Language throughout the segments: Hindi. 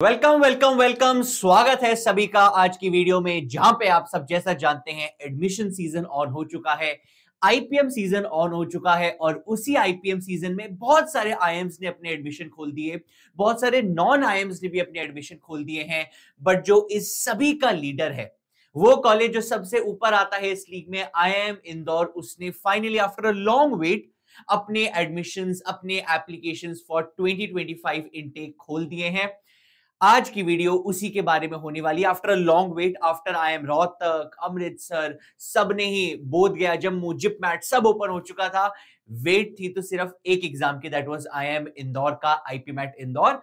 Welcome welcome welcome. स्वागत है सभी का आज की वीडियो में, जहां पे आप सब जैसा जानते हैं एडमिशन सीजन ऑन हो चुका है, आईपीएम सीजन ऑन हो चुका है और उसी आईपीएम सीजन में बहुत सारे आईएम्स ने अपने एडमिशन खोल दिए, बहुत सारे नॉन आईएम्स ने भी अपने एडमिशन खोल दिए हैं। बट जो इस सभी का लीडर है, वो कॉलेज जो सबसे ऊपर आता है इस लीग में, आईआईएम इंदौर, उसने finally after a long wait अपने एडमिशंस, अपने एप्लीकेशंस फॉर 2025 इनटेक खोल दिए हैं। आज की वीडियो उसी के बारे में होने वाली है। After a long wait, after IIM Rohtak, Amritsar, सब ने ही, बोधगया, जम्मू, जिपमैट सब ओपन हो चुका था। वेट थी तो सिर्फ एक एग्जाम की, दैट वाज आईएम इंदौर का, आईपी मैट इंदौर।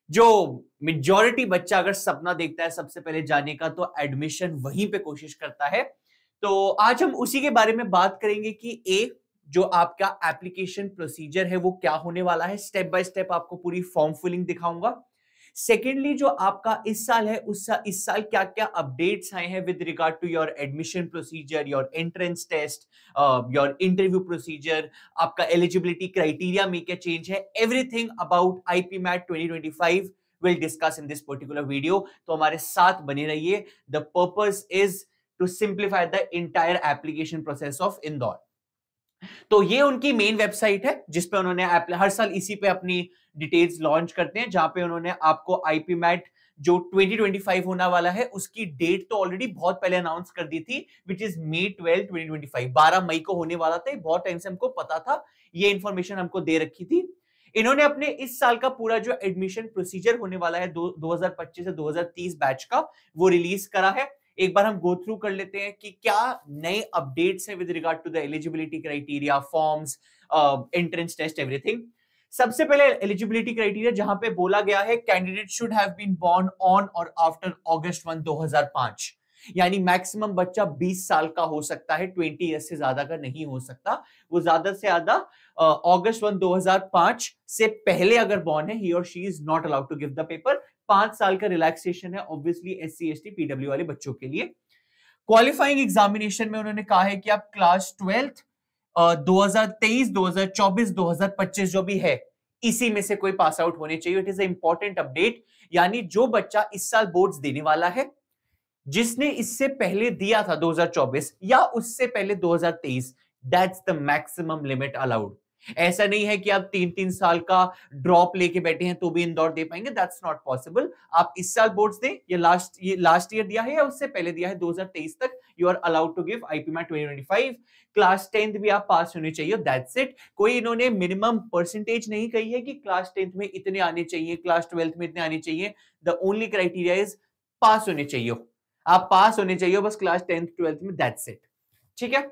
जो मेजॉरिटी बच्चा अगर सपना देखता है सबसे पहले जाने का, तो एडमिशन वहीं पे कोशिश करता है। तो आज हम उसी के बारे में बात करेंगे कि जो आपका एप्लीकेशन प्रोसीजर है वो क्या होने वाला है। स्टेप बाय स्टेप आपको पूरी फॉर्म फिलिंग दिखाऊंगा। सेकेंडली, जो आपका इस साल है, इस साल क्या क्या अपडेट्स आए हैं with regard to your admission procedure, your entrance test, your interview procedure, आपका एलिजिबिलिटी क्राइटेरिया में क्या चेंज है, everything about IPMAT 2025 will discuss in this particular video. तो हमारे साथ बने रहिए। The purpose is to simplify the entire application process of Indore. तो ये उनकी मेन वेबसाइट है जिसपे उन्होंने हर साल इसी पे अपनी डिटेल्स लॉन्च करते हैं, जहां पे उन्होंने आपको आईपी मैट जो 2025 होने वाला है उसकी डेट तो ऑलरेडी बहुत पहले अनाउंस कर दी थी, विच इज May 12, 2025। 12 मई को होने वाला था, बहुत टाइम से हमको पता था, ये इंफॉर्मेशन हमको दे रखी थी। इन्होंने अपने इस साल का पूरा जो एडमिशन प्रोसीजर होने वाला है 2025 से 2030 बैच का, वो रिलीज करा है। एक बार हम गो थ्रू कर लेते हैं कि क्या नए अपडेट्स हैं with regard to the eligibility criteria, forms, entrance test, everything. सबसे पहले एलिजिबिलिटी क्राइटेरिया, जहां पे बोला गया है candidate should have been born on or after August 1, 2005। यानी मैक्सिमम बच्चा 20 साल का हो सकता है, 20 ईयर्स से ज्यादा का नहीं हो सकता। वो ज्यादा से ज्यादा August 1, 2005 से पहले अगर बॉर्न है, he or she is not allowed to give the paper. 5 साल का रिलैक्सेशन है ऑब्वियसली SC ST PW वाले बच्चों के लिए। क्वालिफाइंग एग्जामिनेशन में उन्होंने कहा है कि आप क्लास 12 2023, 2024, 2025 जो भी है, इसी में से कोई पास आउट होने चाहिए। It is important update. यानी जो बच्चा इस साल बोर्ड्स देने वाला है, जिसने इससे पहले दिया था 2024 या उससे पहले 2023, that's the maximum limit allowed. ऐसा नहीं है कि आप 3-3 साल का ड्रॉप लेके बैठे हैं तो भी इंदौर दे पाएंगे, दैट्स नॉट पॉसिबल। आप इस साल बोर्ड्स दें या लास्ट ईयर दिया है या उससे पहले दिया है 2023 तक, you are allowed to give IPMAT 2025। Class 10th भी आप पास होने चाहिए, दैट्स इट। कोई इन्होंने मिनिमम परसेंटेज नहीं कही है कि क्लास 10th में इतने आने चाहिए, क्लास 12th में इतने आने चाहिए। The only criteria is pass होने चाहिए। आप पास होने चाहिए बस क्लास 10th 12th में, दैट्स इट। ठीक है,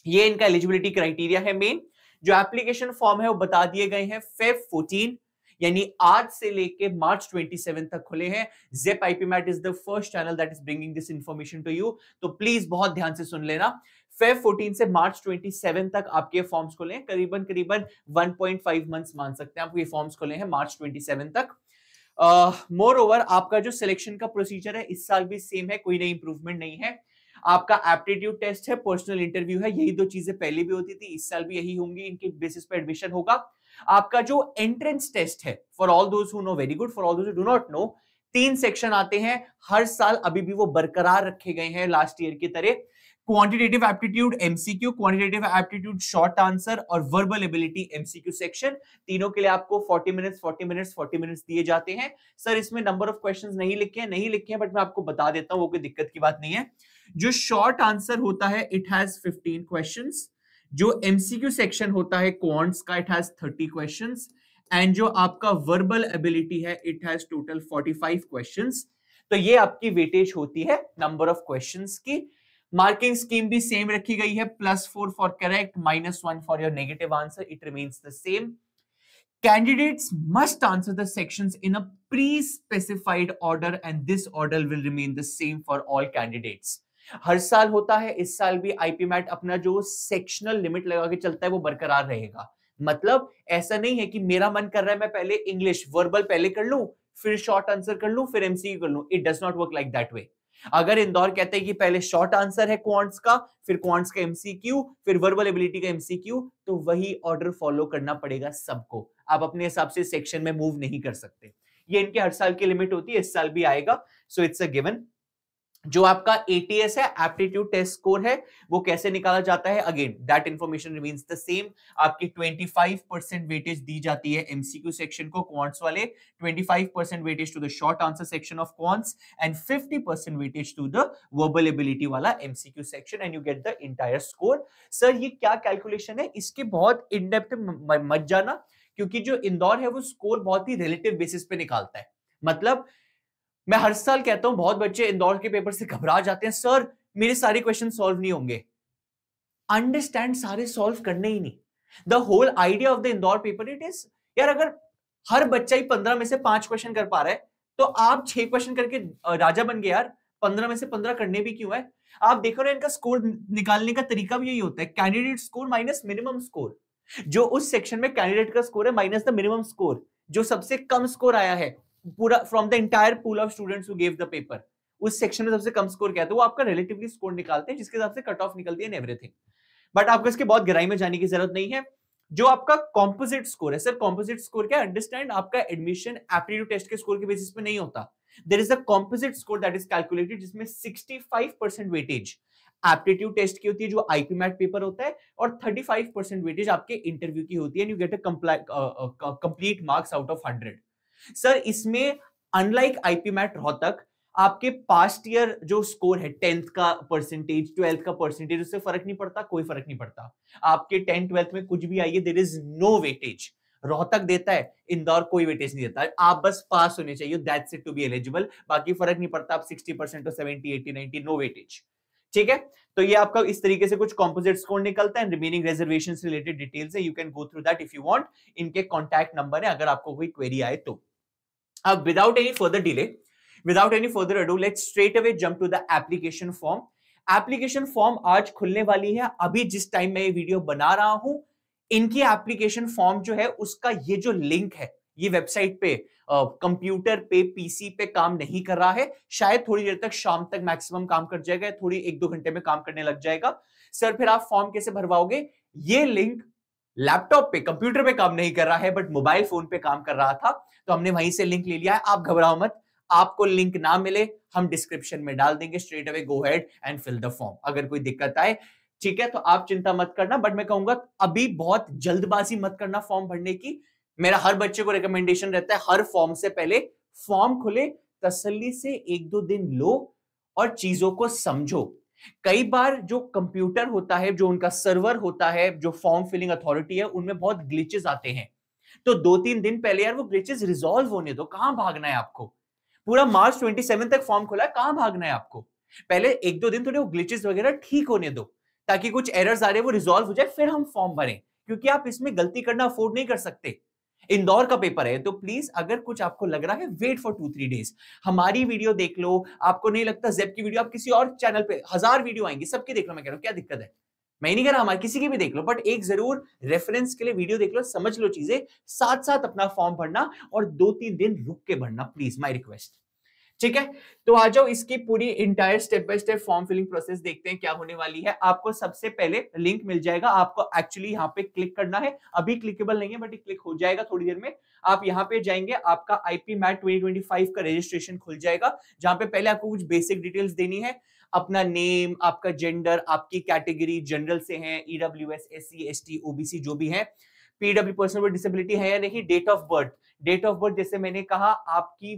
ये इनका एलिजिबिलिटी क्राइटेरिया है मेन। जो एप्लीकेशन फॉर्म है वो बता दिए गए हैं Feb 14, यानी आज से लेके March 27 तक खुले हैं। Zip IPMAT is the first channel that is bringing this information to you, तो प्लीज बहुत ध्यान से सुन लेना। Feb 14 से March 27 तक आपके फॉर्म्स खुले हैं, करीबन करीबन 1.5 मंथ्स मान सकते हैं, आपके फॉर्म्स खुले हैं March 27 तक। मोर ओवर आपका जो सिलेक्शन का प्रोसीजर है इस साल भी सेम है, कोई नई इंप्रूवमेंट नहीं है। आपका एप्टीट्यूड टेस्ट है, पर्सनल इंटरव्यू है, यही दो चीजें पहले भी होती थी, इस साल भी यही होंगी, इनके बेसिस पे एडमिशन होगा। आपका जो एंट्रेंस टेस्ट है, for all those who know very good, for all those who do not know, 3 section आते हैं हर साल, अभी भी वो बरकरार रखे गए हैं लास्ट ईयर की तरह। Quantitative aptitude MCQ, quantitative aptitude short answer और वर्बल एबिलिटी MCQ सेक्शन, तीनों के लिए आपको 40 मिनट्स दिए जाते हैं। सर इसमें नंबर ऑफ क्वेश्चंस नहीं लिखे हैं, बट मैं आपको बता देता हूं, वो कोई दिक्कत की बात नहीं है। जो शॉर्ट आंसर होता है इट हैज 15 क्वेश्चंस, जो MCQ सेक्शन होता है क्वांट्स का, इट हैज 30 क्वेश्चंस, एंड जो आपका वर्बल एबिलिटी है इट हैज टोटल 45 क्वेश्चंस। तो ये आपकी वेटेज होती है नंबर ऑफ क्वेश्चंस की। मार्किंग स्कीम भी सेम रखी गई है, +4 for correct, -1 for your negative answer, it remains the same. Candidates must answer the sections in a pre-specified order and this order will remain the same for all candidates. हर साल होता है, इस साल भी आईपी मैट अपना जो सेक्शनल लिमिट लगा के चलता है वो बरकरार रहेगा। मतलब ऐसा नहीं है कि मेरा मन कर रहा है मैं पहले इंग्लिश वर्बल पहले कर लूं, फिर शॉर्ट आंसर कर लूं, फिर एमसीक्यू कर लूं। It does not work like that way. अगर इंदौर कहते हैं कि पहले शॉर्ट आंसर है क्वांट्स का, फिर क्वांट्स का एमसीक्यू, फिर वर्बल एबिलिटी का एमसीक्यू, तो वही ऑर्डर फॉलो करना पड़ेगा सबको। आप अपने हिसाब से सेक्शन में मूव नहीं कर सकते। ये इनके हर साल की लिमिट होती है, इस साल भी आएगा, सो इट्स अ गिवन। जो आपका एटीएस है, एप्टीट्यूड टेस्ट स्कोर है, वो कैसे निकाला जाता है, again that information remains the same. आपकी 25% वेटेज दी जाती है एमसीक्यू सेक्शन को क्वांट्स वाले, 25% weightage to the short answer section of quants and 50% weightage to the verbal ability वाला MCQ section, and you get the entire score. Sir ये क्या कैलकुलेशन है, इसके बहुत इन डेप्थ मत जाना, क्योंकि जो इंदौर है वो स्कोर बहुत ही रिलेटिव बेसिस पे निकालता है। मतलब मैं हर साल कहता हूं, बहुत बच्चे इंदौर के पेपर से घबरा जाते हैं, सर मेरे सारे क्वेश्चन सॉल्व नहीं होंगे। अंडरस्टैंड, सारे सॉल्व करने ही नहीं। The whole idea of the Indore paper it is, यार अगर हर बच्चा ही 15 में से 5 क्वेश्चन कर पा रहा है, तो आप 6 क्वेश्चन करके राजा बन गए यार। 15 में से 15 करने भी क्यों है? आप देखो ना, इनका स्कोर निकालने का तरीका भी यही होता है, candidate score minus minimum score. जो उस सेक्शन में कैंडिडेट का स्कोर है माइनस द मिनिमम स्कोर, जो सबसे कम स्कोर आया है पूरा from the entire pool of students who give the paper, उस सेक्शन में सबसे कम स्कोर क्या है, तो वो आपका रिलेटिवली स्कोर निकालते हैं, जिसके हिसाब से कट ऑफ निकलती है एंड एवरीथिंग। बट आपको इसके बहुत गहराई में जाने की जरूरत नहीं है। जो आपका कॉम्पोजिट स्कोर है, सर कॉम्पोजिट स्कोर क्या, अंडरस्टैंड, आपका एडमिशन एप्टीट्यूड टेस्ट के स्कोर के बेसिस पे नहीं होता। There is a composite score that is calculated, जिसमें 65% वेटेज एप्टीट्यूड टेस्ट की होती है जो आईपी मैट पेपर होता है, और 35% वेटेज आपके इंटरव्यू की होती है, and you get a complete marks out of 100। Sir इसमें अनलाइक आईपी मैट रोहतक, आपके पास्ट ईयर जो स्कोर है 10th का परसेंटेज, 12th का परसेंटेज, उससे फर्क नहीं पड़ता, कोई फर्क नहीं पड़ता। आपके 10th 12th में कुछ भी आइए, there is no weightage. Rohtak देता है, इंदौर कोई वेटेज नहीं देता, आप बस पास होने चाहिए, that's it to be eligible. बाकी फर्क नहीं पड़ता, आप 60% और 70 80 90, नो वेटेज। ठीक है, तो ये आपका इस तरीके से कुछ कॉम्पोजिट स्कोर निकलता है। रिमेनिंग रिजर्वेशंस रिलेटेड डिटेल्स है, you can go through that if you want. इनके कॉन्टैक्ट नंबर है अगर आपको कोई क्वेरी आए तो। अब without any further delay, without any further ado, let's straight away jump to the application form. Application form आज खुलने वाली है। अभी जिस टाइम मैं ये वीडियो बना रहा हूं, इनकी एप्लीकेशन फॉर्म जो है उसका ये जो लिंक है, ये वेबसाइट पे कंप्यूटर पे पीसी पे काम नहीं कर रहा है। शायद थोड़ी देर तक, शाम तक मैक्सिमम काम कर जाएगा, थोड़ी 1-2 घंटे में काम करने लग जाएगा। सर फिर आप फॉर्म कैसे भरवाओगे? ये लिंक लैपटॉप पे, कंप्यूटर पे काम नहीं कर रहा है, बट मोबाइल फोन पे काम कर रहा था, तो हमने वहीं से लिंक ले लिया है। आप घबराओ मत, आपको लिंक ना मिले हम डिस्क्रिप्शन में डाल देंगे, straight away go ahead and fill the form. अगर कोई दिक्कत आए, ठीक है, तो आप चिंता मत करना, बट मैं कहूंगा अभी बहुत जल्दबाजी मत करना फॉर्म भरने की। मेरा हर बच्चे को रिकमेंडेशन रहता है, हर फॉर्म से पहले फॉर्म खुले तसल्ली से 1-2 दिन लो और चीजों को समझो। कई बार जो कंप्यूटर होता है, जो उनका सर्वर होता है, जो फॉर्म फिलिंग अथॉरिटी है, उनमें बहुत ग्लिचेस आते हैं, तो 2-3 दिन पहले यार वो ग्लिचेस रिजॉल्व होने दो। कहां भागना है आपको? पूरा मार्च 27 तक फॉर्म खुला है, कहां भागना है आपको? पहले 1-2 दिन थोड़े वो ग्लिचेस वगैरह ठीक होने दो, ताकि कुछ एरर्स आ रहे हैं वो रिजॉल्व हो जाए, फिर हम फॉर्म भरें, क्योंकि आप इसमें गलती करना अफोर्ड नहीं कर सकते। इंदौर का पेपर है, तो प्लीज अगर कुछ आपको लग रहा है, वेट फॉर 2-3 डेज। हमारी वीडियो देख लो, आपको नहीं लगता जेब की वीडियो, आप किसी और चैनल पे 1000 वीडियो आएंगी, सबकी देख लो। मैं कह रहा हूं क्या दिक्कत है? मैं नहीं कह रहा हमारे किसी की भी देख लो, बट एक जरूर रेफरेंस के लिए वीडियो देख लो, समझ लो चीजें, साथ साथ अपना फॉर्म भरना, और 2-3 दिन रुक के भरना, प्लीज, माय रिक्वेस्ट। ठीक है, तो आ जाओ, इसकी पूरी entire step by step form filling process देखते हैं क्या होने वाली है। आपको सबसे पहले लिंक मिल जाएगा, आपको एक्चुअली यहाँ पे क्लिक करना है, अभी क्लिकेबल नहीं है, बट क्लिक हो जाएगा थोड़ी देर में। आप यहाँ पे जाएंगे, आपका आईपी मैट 2025 का रजिस्ट्रेशन खुल जाएगा, जहां पे पहले आपको कुछ बेसिक डिटेल्स देनी है, अपना नेम, आपका जेंडर, आपकी कैटेगरी जनरल से है, ईडब्ल्यूएस, एससी, एसटी, ओबीसी जो भी है, पीडब्ल्यू पर्सन विद डिसेबिलिटी है या नहीं, date of birth. Date of birth जैसे मैंने कहा, आपकी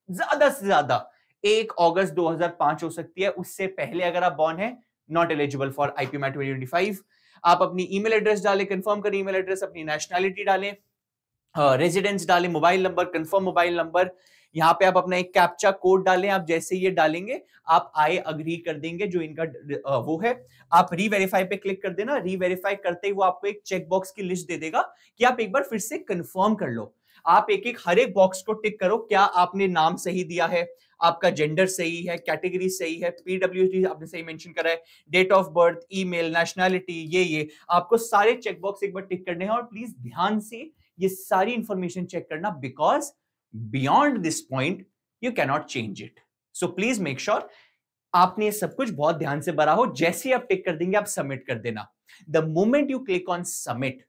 ज्यादा से ज्यादा 1 अगस्त 2005 हो सकती है, उससे पहले अगर आप बॉर्न है, not eligible for IPMAT 2025। आप अपनी ईमेल एड्रेस डालें, कंफर्म करें ईमेल एड्रेस, अपनी नेशनैलिटी डालें, रेजिडेंस डालें, mobile number, confirm mobile number. यहाँ पे आप अपना एक कैप्चा कोड डालें। आप जैसे ये डालेंगे, आप आई अग्री कर देंगे, जो इनका वो है, आप रीवेरीफाई पे क्लिक कर देना। रीवेरीफाई करते ही वो आपको एक चेक बॉक्स की लिस्ट दे देगा कि आप एक बार फिर से कंफर्म कर लो। आप एक एक हर एक बॉक्स को टिक करो, क्या आपने नाम सही दिया है, आपका जेंडर सही है, कैटेगरी सही है, पीडब्ल्यूडी आपने सही मेंशन करा है, date of birth, email, nationality, ये आपको सारे चेक बॉक्स एक बार टिक करने हैं। और प्लीज ध्यान से ये सारी इंफॉर्मेशन चेक करना, because beyond this point you can not change it. So please make sure आपने सब कुछ बहुत ध्यान से भरा हो। जैसे ही आप टिक कर देंगे, आप सबमिट कर देना। The moment you click on submit,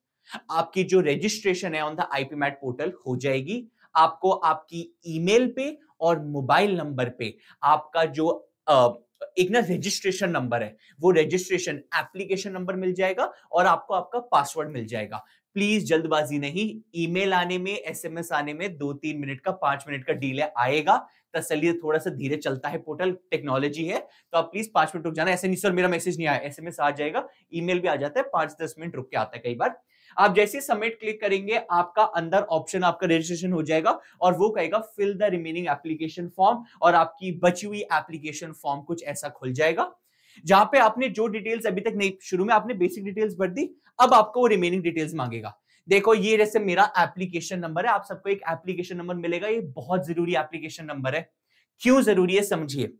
आपकी जो रजिस्ट्रेशन है on the IPMAT portal हो जाएगी। आपको आपकी ईमेल पे और मोबाइल नंबर पे आपका जो एक ना रजिस्ट्रेशन नंबर है, वो रजिस्ट्रेशन एप्लीकेशन नंबर मिल जाएगा और आपको आपका पासवर्ड मिल जाएगा। प्लीज जल्दबाजी नहीं, ईमेल आने में, एसएमएस आने में 2-3 मिनट का, 5 मिनट का डिले आएगा। तसल्ली, थोड़ा सा धीरे चलता है पोर्टल, टेक्नोलॉजी है, तो आप प्लीज 5 मिनट रुक जाना। ऐसे नहीं सर मेरा मैसेज नहीं आया, एसएमएस आ जाएगा, ईमेल भी आ जाता है, 5-10 मिनट रुक के आता है कई बार। आप जैसे सबमिट क्लिक करेंगे, आपका अंदर ऑप्शन, आपका रजिस्ट्रेशन हो जाएगा और वो कहेगा fill the remaining application form, और आपकी बची हुई एप्लीकेशन फॉर्म कुछ ऐसा खुल जाएगा, जहां पे आपने जो डिटेल्स अभी तक नहीं, शुरू में आपने बेसिक डिटेल्स भर दी, अब आपको वो रिमेनिंग डिटेल्स मांगेगा। देखो ये जैसे मेरा एप्लीकेशन नंबर है, आप सबको एक एप्लीकेशन नंबर मिलेगा, ये बहुत जरूरी एप्लीकेशन नंबर है। क्यों जरूरी है समझिए।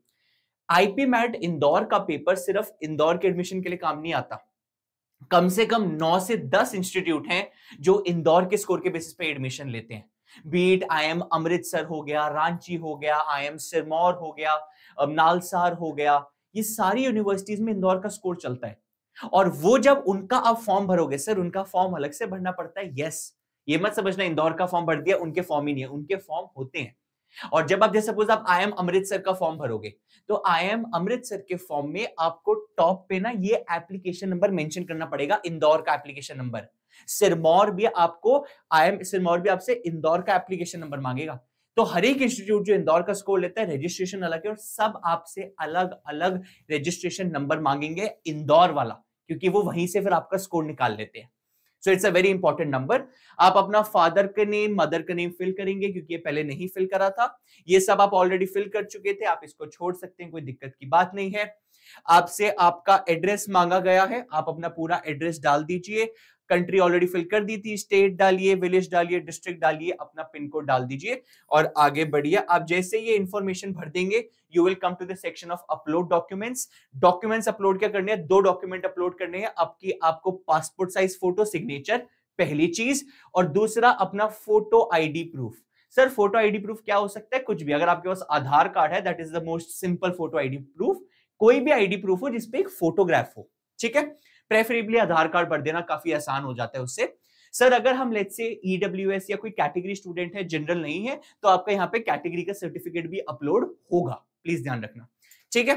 आईपी मैट इंदौर का पेपर सिर्फ इंदौर के एडमिशन के लिए काम नहीं आता। कम से कम 9 से 10 इंस्टीट्यूट हैं जो इंदौर के स्कोर के बेसिस पे एडमिशन लेते हैं। बीट आईएम अमृतसर हो गया, रांची हो गया, आईएम सिरमौर हो गया, नालसार हो गया, ये सारी यूनिवर्सिटीज में इंदौर का स्कोर चलता है। और वो जब उनका आप फॉर्म भरोगे, सर उनका फॉर्म अलग से भरना पड़ता है, यस, ये मत समझना इंदौर का फॉर्म भर दिया, उनके फॉर्म ही नहीं है, उनके फॉर्म होते हैं। और जब आप जैसे सपोज आप आईएम अमृतसर का फॉर्म भरोगे, तो आईएम अमृतसर के फॉर्म में आपको टॉप पे ना ये एप्लीकेशन नंबर मेंशन करना पड़ेगा, इंदौर का एप्लीकेशन नंबर। सिरमौर भी आपको, आईएम सिरमौर भी आपसे इंदौर का एप्लीकेशन नंबर मांगेगा। तो हर एक इंस्टीट्यूट जो इंदौर का स्कोर लेता है, रजिस्ट्रेशन अलग है और सब आपसे अलग अलग रजिस्ट्रेशन नंबर मांगेंगे, इंदौर वाला, क्योंकि वो वहीं से फिर आपका स्कोर निकाल लेते हैं। So it's a very important number. आप अपना फादर का नेम, मदर का नेम फिल करेंगे, क्योंकि ये पहले नहीं फिल करा था, ये सब आप ऑलरेडी फिल कर चुके थे, आप इसको छोड़ सकते हैं, कोई दिक्कत की बात नहीं है। आपसे आपका एड्रेस मांगा गया है, आप अपना पूरा एड्रेस डाल दीजिए। कंट्री ऑलरेडी फिल कर दी थी, स्टेट डालिए, विलेज डालिए, डिस्ट्रिक्ट डालिए, अपना पिन कोड डाल दीजिए और आगे बढ़िए। आप जैसे ये इंफॉर्मेशन भर देंगे, you will come to the section of upload documents. Documents upload क्या करने हैं, 2 डॉक्यूमेंट अपलोड करने हैं। आपको पासपोर्ट साइज फोटो सिग्नेचर, पहली चीज, और दूसरा अपना photo ID proof. Sir photo ID proof क्या हो सकता है, कुछ भी, अगर आपके पास आधार कार्ड है, that is the most simple photo ID proof. कोई भी आईडी प्रूफ हो जिसपे एक फोटोग्राफ हो, ठीक है, प्रेफरेबली आधार कार्ड भर देना, काफी आसान हो जाता है उससे। सर अगर हम लेट्स से ईडब्ल्यूएस या कोई कैटेगरी स्टूडेंट है, जनरल नहीं है, तो आपका यहाँ पे कैटेगरी का सर्टिफिकेट भी अपलोड होगा, प्लीज ध्यान रखना, ठीक है।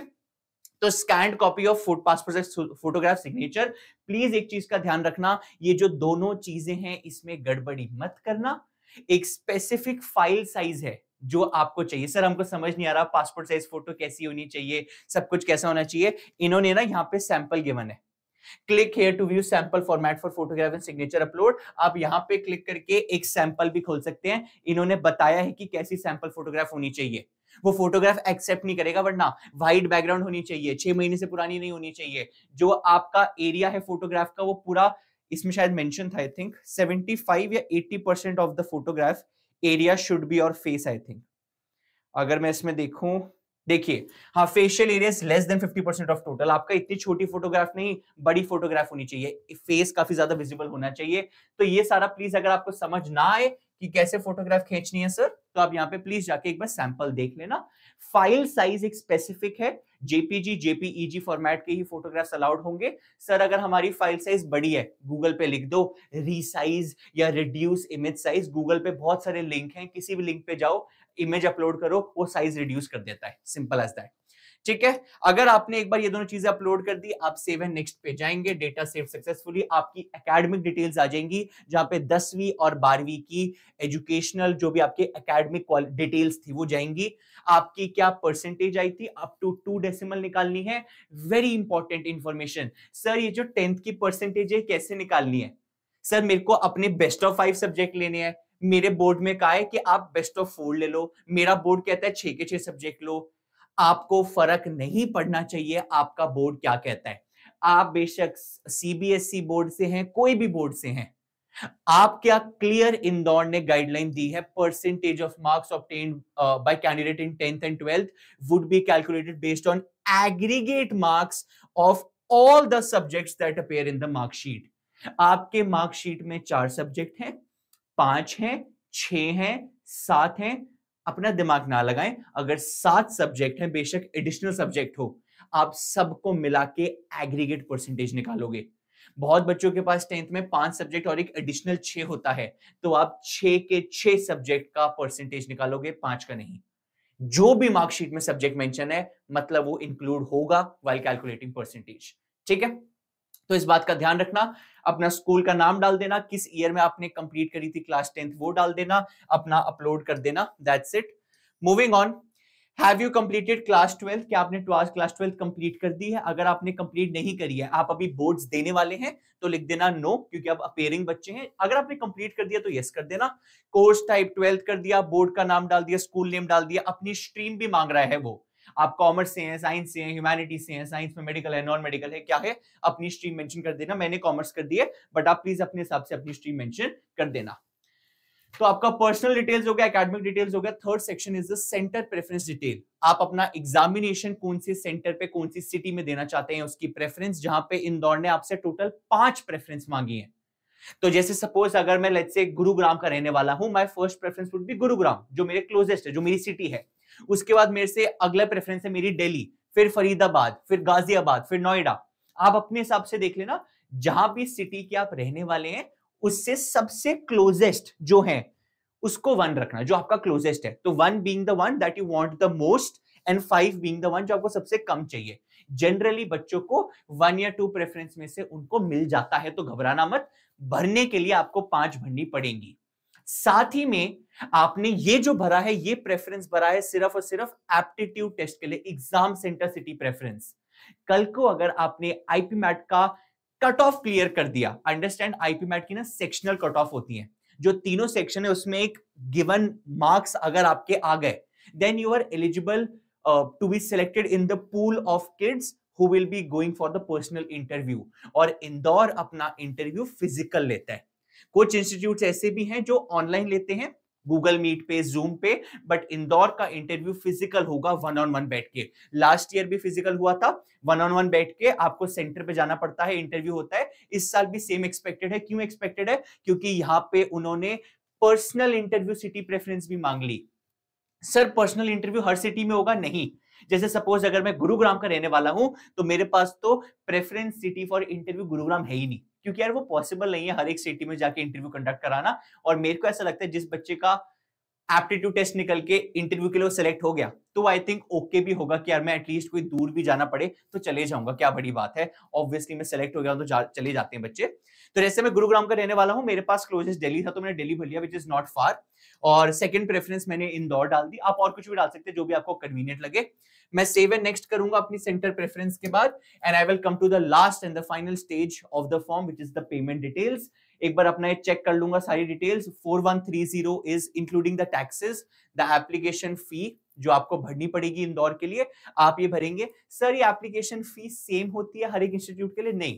तो scanned copy of passport photograph signature. Please एक चीज का ध्यान रखना, ये जो दोनों चीजें हैं इसमें गड़बड़ी मत करना। एक स्पेसिफिक फाइल साइज है जो आपको चाहिए। सर हमको समझ नहीं आ रहा पासपोर्ट साइज फोटो कैसी होनी चाहिए, सब कुछ कैसा होना चाहिए। इन्होंने ना यहाँ पे सैंपल गिवन है, click here to view sample format for photograph and signature upload. आप यहाँ पे क्लिक करके एक सैंपल भी खोल सकते हैं। इन्होंने बताया है कि कैसी सैंपल फोटोग्राफ होनी चाहिए। वो फोटोग्राफ एक्सेप्ट नहीं करेगा, वरना व्हाइट बैकग्राउंड होनी चाहिए, 6 महीने से पुरानी नहीं होनी चाहिए। जो आपका एरिया है फोटोग्राफ का, वो पूरा, इसमें शायद मेंशन था, आई थिंक 75 या 80% of the photograph area should be और फेस, आई थिंक। अगर मैं इसमें देखूं, देखिए, हाँ, facial area less than 50% of total. आपका इतनी छोटी फोटोग्राफ नहीं, बड़ी फोटोग्राफ होनी चाहिए, फेस काफी ज्यादा विजिबल होना चाहिए। तो ये सारा प्लीज, अगर आपको समझ ना आए कि कैसे फोटोग्राफ खींचनी है सर, तो आप यहाँ पे प्लीज जाके एक बार सैंपल देख लेना। फाइल साइज एक स्पेसिफिक है, जेपीजी जेपीईजी फॉर्मेट के ही फोटोग्राफ्स अलाउड होंगे। सर अगर हमारी फाइल साइज बड़ी है, गूगल पे लिख दो रीसाइज या रिड्यूस इमेज साइज। गूगल पे बहुत सारे लिंक हैं, किसी भी लिंक पे जाओ, इमेज अपलोड करो, वो साइज रिड्यूस कर देता है, सिंपल एज दैट, ठीक है। अगर आपने एक बार ये दोनों चीजें अपलोड कर दी, आप सेव एंड नेक्स्ट पे जाएंगे, डेटा सेव सक्सेसफुली, आपकी एकेडमिक डिटेल्स आ जाएंगी, जहां पे 10वीं और 12वीं की एजुकेशनल जो भी आपके एकेडमिक डिटेल्स थी वो जाएंगी। आपकी क्या परसेंटेज आई थी, अप टू 2 डेसिमल निकालनी है। Very important information. सर ये जो 10th की परसेंटेज है कैसे निकालनी है, सर मेरे को अपने बेस्ट ऑफ 5 सब्जेक्ट लेने हैं। मेरे बोर्ड में कहा है कि आप बेस्ट ऑफ 4 ले लो, मेरा बोर्ड कहता है 6 के 6 सब्जेक्ट लो। आपको फर्क नहीं पड़ना चाहिए आपका बोर्ड क्या कहता है। आप बेशक सीबीएसई बोर्ड से हैं, कोई भी बोर्ड से हैं, आप क्या क्लियर इंदौर ने गाइडलाइन दी है, percentage of marks obtained by candidate in 10th and 12th would be calculated based on aggregate marks of all the subjects that appear in the marksheet. आपके मार्कशीट में 4 सब्जेक्ट हैं, 5 हैं, 6 हैं, 7 हैं, अपना दिमाग ना लगाएं। अगर 7 सब्जेक्ट हैं, बेशक एडिशनल सब्जेक्ट हो, आप सबको मिला के एग्रीगेट परसेंटेज निकालोगे। बहुत बच्चों के पास 10th में 5 सब्जेक्ट और एक एडिशनल 6 होता है, तो आप 6 के 6 सब्जेक्ट का परसेंटेज निकालोगे, 5 का नहीं। जो भी मार्कशीट में सब्जेक्ट मेंशन है मतलब वो इंक्लूड होगा व्हाइल कैलकुलेटिंग परसेंटेज। ठीक है, तो इस बात का ध्यान रखना। अपना स्कूल का नाम डाल देना, किस ईयर में आपने कंप्लीट करी थी क्लास 10th वो डाल देना, अपना अपलोड कर देना, that's it. Moving on, have you completed class 12? क्या आपने क्लास 12 कंप्लीट कर दी है? अगर आपने कंप्लीट नहीं करी है, आप अभी बोर्ड्स देने वाले हैं, तो लिख देना नो, क्योंकि आप अपेयरिंग बच्चे हैं। अगर आपने कंप्लीट कर दिया तो यस कर देना। कोर्स टाइप 12th कर दिया, बोर्ड का नाम डाल दिया, स्कूल नेम डाल दिया, अपनी स्ट्रीम भी मांग रहा है वो, आप कॉमर्स से हैं, साइंस से हैं, ह्यूमैनिटीज से हैं, साइंस में मेडिकल है, नॉन मेडिकल है, क्या है, अपनी स्ट्रीम मेंशन कर देना। मैंने कॉमर्स कर दी है, बट आप प्लीज अपने हिसाब से अपनी स्ट्रीम मेंशन कर देना। तो आपका पर्सनल डिटेल्स हो गया, एकेडमिक डिटेल्स हो गया। Third section is the centre preference detail. आप अपना एग्जामिनेशन कौन से सेंटर पे, कौन सी सिटी में देना चाहते हैं, उसकी प्रेफरेंस, जहां पे इंदौर ने आपसे टोटल 5 प्रेफरेंस मांगी है। तो जैसे सपोज अगर मैं लेट्स से गुरुग्राम का रहने वाला हूं, my first preference would be Gurugram, जो मेरे क्लोजेस्ट है, जो मेरी सिटी है। उसके बाद मेरे से अगला प्रेफरेंस है मेरी दिल्ली, फिर फरीदाबाद, फिर गाजियाबाद, फिर नोएडा। आप अपने हिसाब से देख लेना, जहां भी सिटी के आप रहने वाले हैं उससे सबसे क्लोजेस्ट जो है उसको 1 रखना, जो आपका क्लोजेस्ट है। तो 1 being the one that you want the most and 5 being the one जो आपको सबसे कम चाहिए। जनरली बच्चों को 1 या 2 प्रेफरेंस में से उनको मिल जाता है, तो घबराना मत। भरने के लिए आपको 5 भरनी पड़ेंगी। साथ ही में आपने ये जो भरा है, ये प्रेफरेंस भरा है सिर्फ और सिर्फ एप्टीट्यूड टेस्ट के लिए, एग्जाम सेंटर सिटी प्रेफरेंस। कल को अगर आपने आईपी मैट का कट ऑफ क्लियर कर दिया, अंडरस्टैंड आईपी मैट की ना सेक्शनल कट ऑफ होती है, जो तीनों सेक्शन है उसमें एक गिवन मार्क्स अगर आपके आ गए, then you are eligible to be selected in the pool of kids who will be going for the personal interview। और इंदौर अपना इंटरव्यू फिजिकल लेता है। कुछ इंस्टीट्यूट्स ऐसे भी हैं जो ऑनलाइन लेते हैं, गूगल मीट पे, जूम पे, बट इंदौर का इंटरव्यू फिजिकल होगा, 1-on-1 बैठ के। लास्ट ईयर भी फिजिकल हुआ था, 1-on-1 बैठ के आपको सेंटर पे जाना पड़ता है, इंटरव्यू होता है। इस साल भी सेम एक्सपेक्टेड है। क्यों एक्सपेक्टेड है? क्योंकि यहाँ पे उन्होंने पर्सनल इंटरव्यू सिटी प्रेफरेंस भी मांग ली। सर पर्सनल इंटरव्यू हर सिटी में होगा? नहीं। जैसे सपोज अगर मैं गुरुग्राम का रहने वाला हूं, तो मेरे पास तो preference city for interview Gurugram है ही नहीं, क्योंकि यार वो पॉसिबल नहीं है हर एक सिटी में जाके इंटरव्यू कंडक्ट कराना। और मेरे को ऐसा लगता है जिस बच्चे का एप्टीट्यूड टेस्ट निकल के इंटरव्यू के लिए सिलेक्ट हो गया, तो आई थिंक ओके भी होगा कि यार मैं एटलीस्ट कोई दूर भी जाना पड़े तो चले जाऊंगा, क्या बड़ी बात है। ऑब्वियसली मैं सिलेक्ट हो गया तो चले जाते हैं बच्चे। तो जैसे मैं गुरुग्राम का रहने वाला हूं, मेरे पास क्लोजेस्ट दिल्ली था, तो मैंने दिल्ली भर लिया, विच इज नॉट फार। और सेकंड प्रेफरेंस मैंने इंदौर डाल दी। आप और कुछ भी डाल सकते हैं जो भी आपको कन्वीनियंट लगे। मैं सेव एंड नेक्स्ट करूंगा अपनी सेंटर प्रेफरेंस के बाद, and I will come to the last and the final stage of the form, which is the payment details. एक बार अपना चेक कर लूंगा सारी details. 4130 is including the taxes, the application fee जो आपको भरनी पड़ेगी इंदौर के लिए, आप ये भरेंगे। सर ये एप्लीकेशन फी सेम होती है हर एक इंस्टीट्यूट के लिए? नहीं।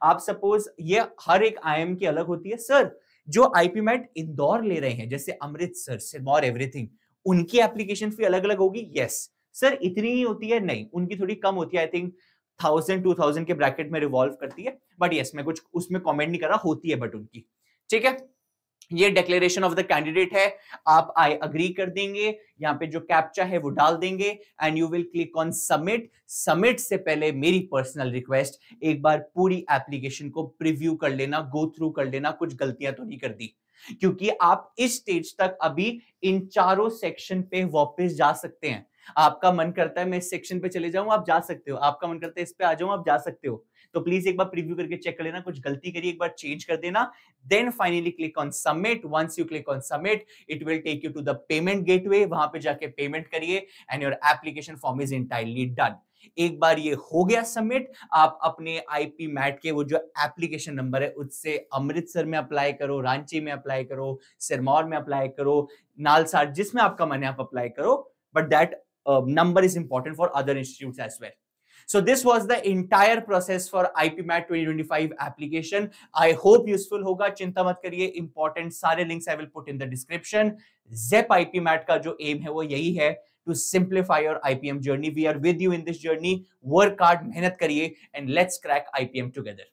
आप सपोज ये हर एक आईएम की अलग होती है। सर जो आईपी मैट इंदौर ले रहे हैं, जैसे अमृतसर, सिरमौर, एवरीथिंग, उनकी एप्लीकेशन फी अलग अलग होगी? यस। सर इतनी ही होती है? नहीं, उनकी थोड़ी कम होती है, आई थिंक 1000-2000 के ब्रैकेट में रिवॉल्व करती है। बट यस, मैं कुछ उसमें कमेंट नहीं कर रहा, होती है बट उनकी। ठीक है, ये डिक्लेरेशन ऑफ द कैंडिडेट है, आप आई अग्री कर देंगे, यहाँ पे जो कैप्चा है वो डाल देंगे, and you will click on submit. Submit से पहले मेरी पर्सनल रिक्वेस्ट, एक बार पूरी एप्लीकेशन को प्रीव्यू कर लेना, गो थ्रू कर लेना, कुछ गलतियां तो नहीं कर दी, क्योंकि आप इस स्टेज तक अभी इन चारों सेक्शन पे वापस जा सकते हैं। आपका मन करता है मैं इस सेक्शन पे चले जाऊं, आप जा सकते हो। आपका मन करता है इस पे आ जाऊं, आप जा सकते हो। तो प्लीज एक बार प्रीव्यू करके चेक कर लेना, कुछ गलती करिए एक बार चेंज कर देना, then finally click on submit. Once you click on submit, it will take you to the payment gateway, वहां पे जाके पेमेंट करिए, and your application form is entirely done. एक बार ये हो गया सबमिट, आप अपने आईपी मैट के वो जो एप्लीकेशन नंबर है उससे अमृतसर में अप्लाई करो, रांची में अप्लाई करो, सिरमौर में अप्लाई करो, नालसार, जिसमें आपका मन है आप अप्लाई करो, but that number is important for other institutes as well. So this was the entire process for IPMAT 2025 application. I hope useful होगा, चिंता मत करिए, important सारे links I will put in the description. ZEP IPMAT का जो aim है वो यही है, to simplify your IPM journey. We are with you in this journey. Work hard, मेहनत करिए, and let's crack IPM together.